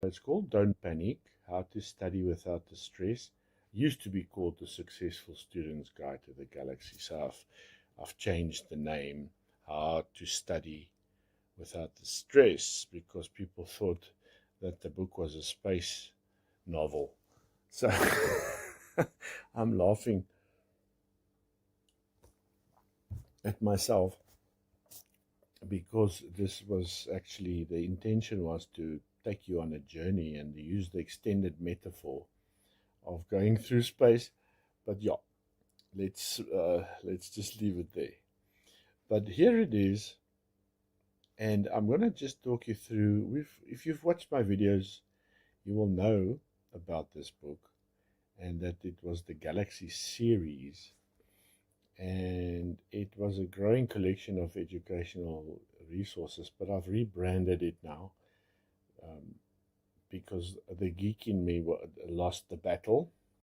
It's called Don't Panic, How to Study Without the Stress. Used to be called The Successful Student's Guide to the Galaxy. So I've changed the name, How to Study Without the Stress, because people thought that the book was a space novel. So I'm laughing at myself because this was actually, the intention was to take you on a journey and use the extended metaphor of going through space. But yeah, let's just leave it there. But here it is, and I'm gonna just talk you through. If you've watched my videos, you will know about this book, and that it was the Galaxy series, and it was a growing collection of educational resources. But I've rebranded it now because the geek in me lost the battle,